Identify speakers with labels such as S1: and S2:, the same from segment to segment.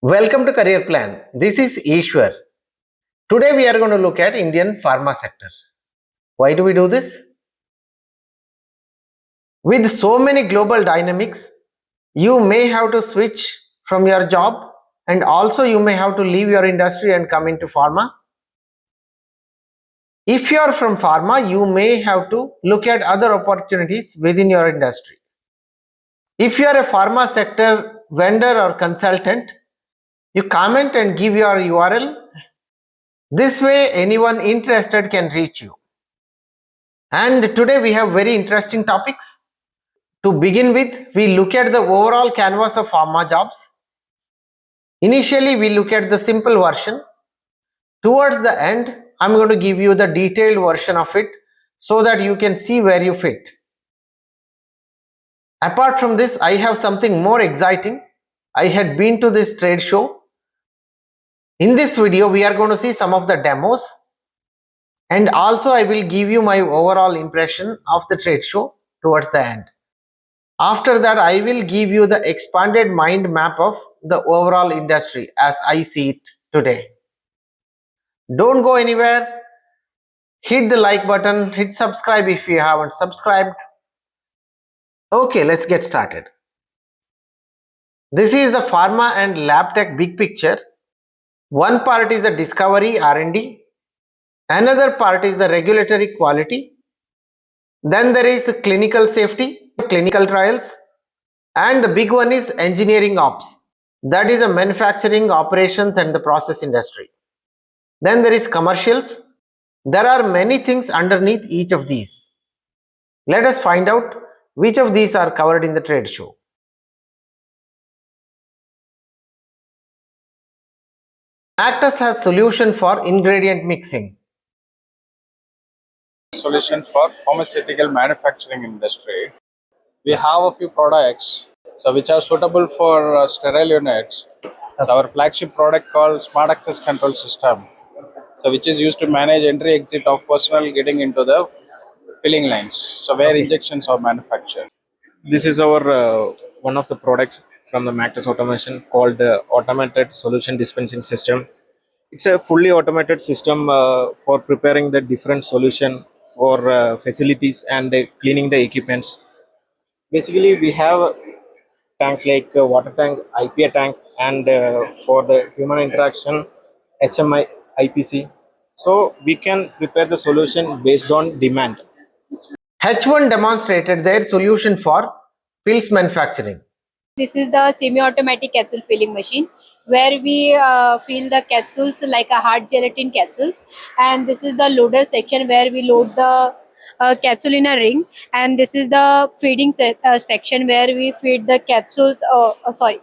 S1: Welcome to Career Plan. This is Ishwar. Today we are going to look at Indian pharma sector. Why do we do this? With so many global dynamics, you may have to switch from your job and also you may have to leave your industry and come into pharma. If you are from pharma, you may have to look at other opportunities within your industry. If you are a pharma sector vendor or consultant, you comment and give your URL. This way anyone interested can reach you. And today we have very interesting topics. To begin with, we look at the overall canvas of pharma jobs. Initially, we look at the simple version. Towards the end, I'm going to give you the detailed version of it so that you can see where you fit. Apart from this, I have something more exciting. I had been to this trade show. In this video, we are going to see some of the demos, and also I will give you my overall impression of the trade show towards the end. After that, I will give you the expanded mind map of the overall industry as I see it today. Don't go anywhere. Hit the like button, hit subscribe if you haven't subscribed. Okay, let's get started. This is the pharma and lab tech big picture. One part is the discovery R&D. Another part is the regulatory quality. Then there is clinical safety, clinical trials. And the big one is engineering ops. That is the manufacturing operations and the process industry. Then there is commercials. There are many things underneath each of these. Let us find out which of these are covered in the trade show. Actus has solution for ingredient mixing.
S2: Solution for pharmaceutical manufacturing industry. We have a few products which are suitable for sterile units. So our flagship product called Smart Access Control System, which is used to manage entry exit of personnel getting into the filling lines, where injections are manufactured.
S3: This is our one of the products from the Mactus Automation called the Automated Solution Dispensing System. It's a fully automated system for preparing the different solution for facilities and cleaning the equipments. Basically, we have tanks like water tank, IPA tank, and for the human interaction, HMI, IPC. So we can prepare the solution based on demand.
S1: H1 demonstrated their solution for pills manufacturing.
S4: This is the semi-automatic capsule filling machine where we fill the capsules like a hard gelatin capsules, and this is the loader section where we load the capsule in a ring, and this is the feeding section where we feed the capsules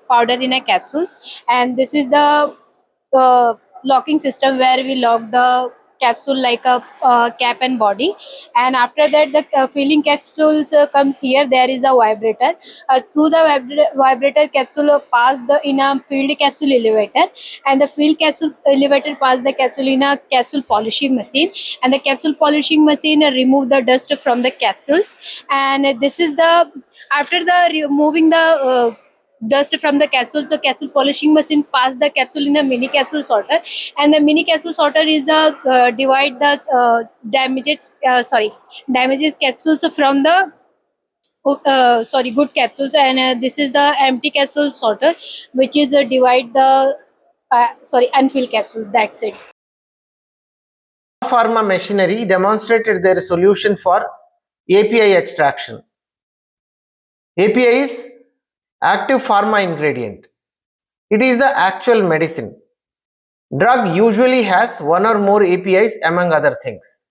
S4: powder in a capsules, and this is the locking system where we lock the capsule like a cap and body, and after that the filling capsules comes here. There is a vibrator. Through the vibrator, capsule pass the in a filled capsule elevator, and the filled capsule elevator pass the capsule in a capsule polishing machine, and the capsule polishing machine remove the dust from the capsules, and this is the after the removing the dust from the capsule. So capsule polishing machine pass the capsule in a mini capsule sorter, and the mini capsule sorter is a divide the damages capsules from the good capsules, and this is the empty capsule sorter which is divide the unfilled capsules. That's it.
S1: Pharma machinery demonstrated their solution for API extraction. API is active pharma ingredient. It is the actual medicine. Drug usually has one or more APIs among other things.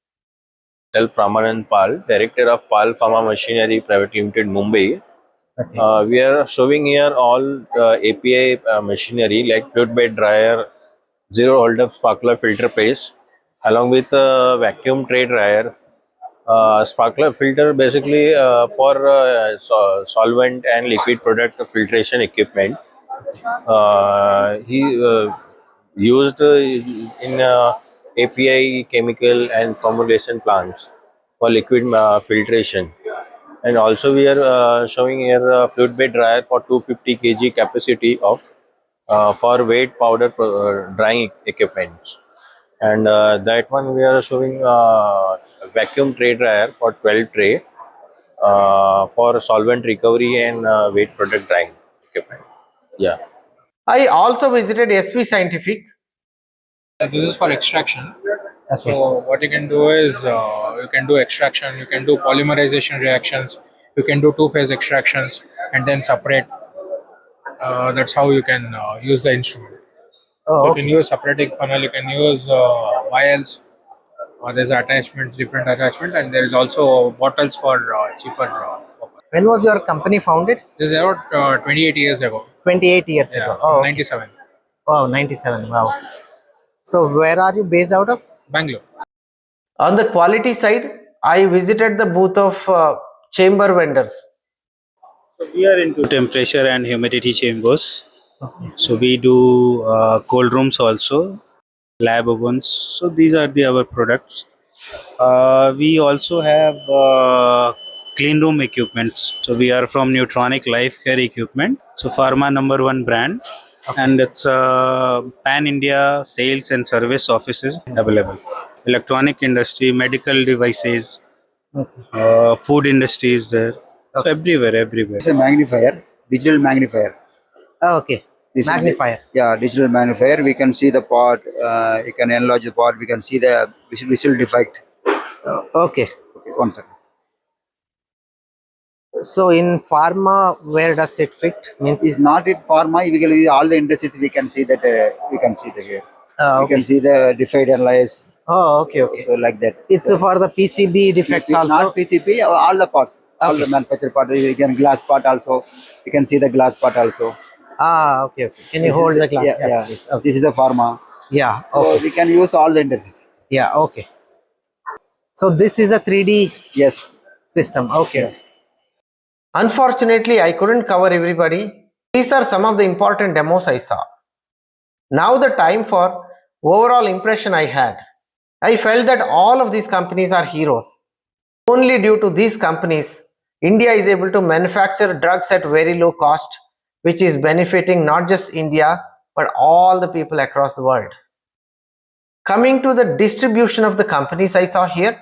S5: Ramanand Pal, Director of Pal Pharma Machinery Private Limited, Mumbai.
S1: Okay.
S5: We are showing here all API machinery like fluid bed dryer, zero hold-up sparkler filter press, along with vacuum tray dryer. Sparkler filter basically for solvent and liquid product filtration equipment. He used in API chemical and formulation plants for liquid filtration. And also we are showing here a fluid bed dryer for 250 kg capacity of for weight powder drying equipment. And that one we are showing vacuum tray dryer for 12 tray for solvent recovery and weight product drying equipment. Yeah.
S1: I also visited SP Scientific.
S6: This is for extraction.
S1: Okay.
S6: So what you can do is you can do extraction, you can do polymerization reactions, you can do two-phase extractions, and then separate. That's how you can use the instrument. So
S1: Oh,
S6: you can
S1: okay.
S6: use separating funnel, you can use vials. There's attachments, different attachment, and there is also bottles for cheaper.
S1: When was your company founded?
S6: This is about 28 years ago.
S1: 28 years
S6: Yeah,
S1: ago.
S6: from
S1: Oh, okay.
S6: 97,
S1: Wow, 97. Wow. So where are you based out of?
S6: Bangalore.
S1: On the quality side, I visited the booth of chamber vendors.
S7: We are into temperature and humidity chambers. So we do cold rooms also, lab ovens. So these are our products. We also have clean room equipments. So we are from Neutronic Life Care Equipment. So Pharma #1 brand, and it's pan India sales and service offices available. Electronic industry, medical devices, food industry is there. So everywhere, everywhere.
S8: It's a magnifier, digital magnifier.
S1: Oh, okay.
S8: This is
S1: Magnifier.
S8: yeah, digital magnifier. We can see the part. You can enlarge the part. We can see the visual defect.
S1: Okay.
S8: Okay, one second.
S1: So in pharma, where does it fit? Means
S8: It's not it pharma. We can see all the industries. We can see that. We can see the here. We
S1: okay.
S8: can see the defect analyze.
S1: Oh, okay, okay.
S8: So like that.
S1: It's for the PCB defects also.
S8: Not PCP. All the parts. All
S1: Okay.
S8: the manufactured part. You can glass part also. You can see the glass part also.
S1: Ah, okay, okay. Can you
S8: This
S1: hold
S8: is
S1: the glass?
S8: Yeah,
S1: Yes,
S8: yeah.
S1: please. Okay.
S8: This is the pharma.
S1: Yeah.
S8: So
S1: Okay.
S8: we can use all the industries.
S1: Yeah. Okay. So this is a 3D
S8: Yes.
S1: system. Okay.
S8: Yeah.
S1: Unfortunately, I couldn't cover everybody. These are some of the important demos I saw. Now the time for overall impression I had. I felt that all of these companies are heroes. Only due to these companies, India is able to manufacture drugs at very low cost, which is benefiting not just India, but all the people across the world. Coming to the distribution of the companies I saw here,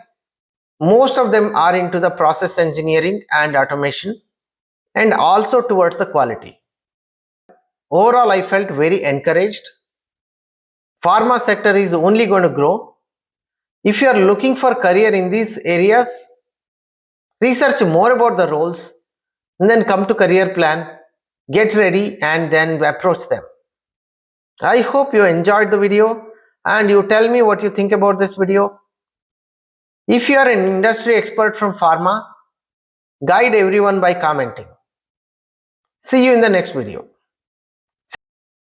S1: most of them are into the process engineering and automation, and also towards the quality. Overall, I felt very encouraged. Pharma sector is only going to grow. If you are looking for career in these areas, research more about the roles and then come to career plan, get ready and then approach them. I hope you enjoyed the video and you tell me what you think about this video. If you are an industry expert from pharma, guide everyone by commenting. See you in the next video.